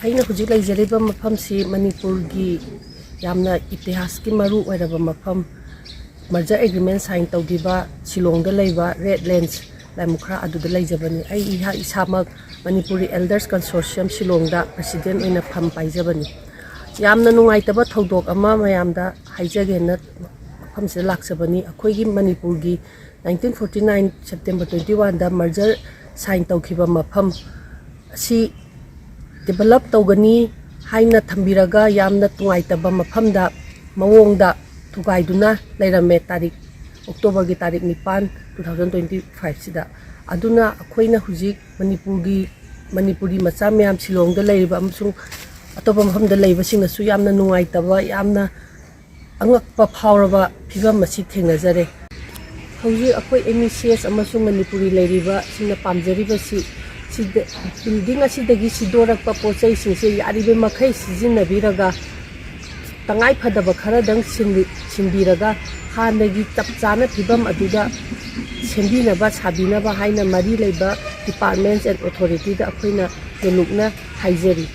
ꯑꯩꯅ ꯍꯧꯖꯤꯛ ꯂꯩꯖꯔꯤꯕ ꯃꯐꯝꯁꯤ ꯃꯅꯤꯄꯨꯔꯒꯤ ꯌꯥꯝꯅ ꯏꯇꯤꯍꯥꯁꯀꯤ ꯃꯔꯨ ꯑꯣꯏꯔꯕ ꯃꯐꯝ ꯃꯔꯖꯔ ꯑꯦꯒ꯭ꯔꯤꯃꯦꯟ ꯁꯥꯏꯟ ꯇꯧꯈꯤꯕ ꯁꯤꯂꯣꯡꯗ ꯂꯩꯕ ꯔꯦꯗ ꯂꯦꯟꯁ ꯂꯥꯏꯃꯨꯈ꯭ꯔꯥ ꯑꯗꯨꯗ ꯂꯩꯖꯕꯅꯤ ꯑꯩ ꯏꯁꯥꯃꯛ ꯃꯅꯤꯄꯨꯔꯤ ꯑꯦꯜꯗꯔꯁ ꯀꯟꯁꯣꯔꯁꯤꯌꯝ ꯁꯤꯂꯣꯡꯗ ꯄ꯭ꯔꯦꯁꯤꯗꯦꯟ ꯑꯣꯏꯅ ꯐꯝ ꯄꯥꯏꯖꯕꯅꯤ ꯌꯥꯝꯅ ꯅꯨꯡꯉꯥꯏꯇꯕ ꯊꯧꯗꯣꯛ ꯑꯃ ꯃꯌꯥꯝꯗ ꯍꯥꯏꯖꯒꯦꯅ ꯃꯐꯝꯁꯤꯗ ꯂꯥꯛꯆꯕꯅꯤ ꯑꯩꯈꯣꯏꯒꯤ ꯃꯅꯤꯄꯨꯔꯒꯤ 1949 ꯁꯦꯞꯇꯦꯝꯕꯔ 21ꯗ ꯃꯔꯖꯔ ꯁꯥꯏꯟ ꯇꯧꯈꯤꯕ ꯃꯐꯝ ꯑꯁꯤ ꯗꯤꯕꯦꯂꯞ ꯇꯧꯒꯅꯤ ꯍꯥꯏꯅ ꯊꯝꯕꯤꯔꯒ ꯌꯥꯝꯅ ꯅꯨꯡꯉꯥꯏꯇꯕ ꯃꯐꯝꯗ ꯃꯑꯣꯡꯗ ꯊꯨꯒꯥꯏꯗꯨꯅ ꯂꯩꯔꯝꯃꯦ ꯑꯣꯛꯇꯣꯕꯔꯒꯤ ꯇꯥꯔꯤꯛ 9 2025 ꯁꯤꯗ ꯑꯗꯨꯅ ꯑꯩꯈꯣꯏꯅ ꯍꯧꯖꯤꯛ ꯃꯅꯤꯄꯨꯔꯤ ꯃꯆꯥ ꯃꯌꯥꯝ ꯁꯤꯂꯣꯡꯗ ꯂꯩꯔꯤꯕ ꯑꯃꯁꯨꯡ ꯑꯇꯣꯞꯄ ꯃꯐꯝꯗ ꯂꯩꯕꯁꯤꯡꯅꯁꯨ ꯌꯥꯝꯅ ꯅꯨꯡꯉꯥꯏꯇꯕ ꯌꯥꯝꯅ ꯑꯉꯛꯄ ꯐꯥꯎꯔꯕ ꯐꯤꯕꯝ ꯑꯁꯤ ꯊꯦꯡꯅꯖꯔꯦ ꯍꯧꯖꯤꯛ ꯑꯩꯈꯣꯏ MECS ꯑꯃꯁꯨꯡ ꯃꯅꯤꯄꯨꯔꯤ ꯂꯩꯔꯤꯕ ꯁꯤꯡꯅ ꯄꯥꯝꯖꯔꯤꯕꯁꯤ ꯁꯤꯗ ꯕꯤꯜꯗꯤꯡ ꯑꯁꯤꯗꯒꯤ ꯁꯤꯗꯣꯔꯛꯄ ꯄꯣꯠꯆꯩꯁꯤꯡꯁꯦ ꯌꯥꯔꯤꯕ ꯃꯈꯩ ꯁꯤꯖꯤꯟꯅꯕꯤꯔꯒ ꯇꯉꯥꯏ ꯐꯗꯕ ꯈꯔꯗꯪ ꯁꯤꯟꯕꯤꯔꯒ ꯍꯥꯟꯅꯒꯤ ꯆꯞ ꯆꯥꯅ ꯐꯤꯕꯝ ꯑꯗꯨꯗ ꯁꯦꯝꯕꯤꯅꯕ ꯁꯥꯕꯤꯅꯕ ꯍꯥꯏꯅ ꯃꯔꯤ ꯂꯩꯕ ꯗꯤꯄꯥꯔꯠꯃꯦꯟꯠꯁ ꯑꯦꯟড ꯑꯣꯊꯣꯔꯤꯇꯤꯗ ꯑꯩꯈꯣꯏꯅ ꯌꯦꯜꯂꯨꯛꯅ ꯍꯥꯏꯖꯔꯤ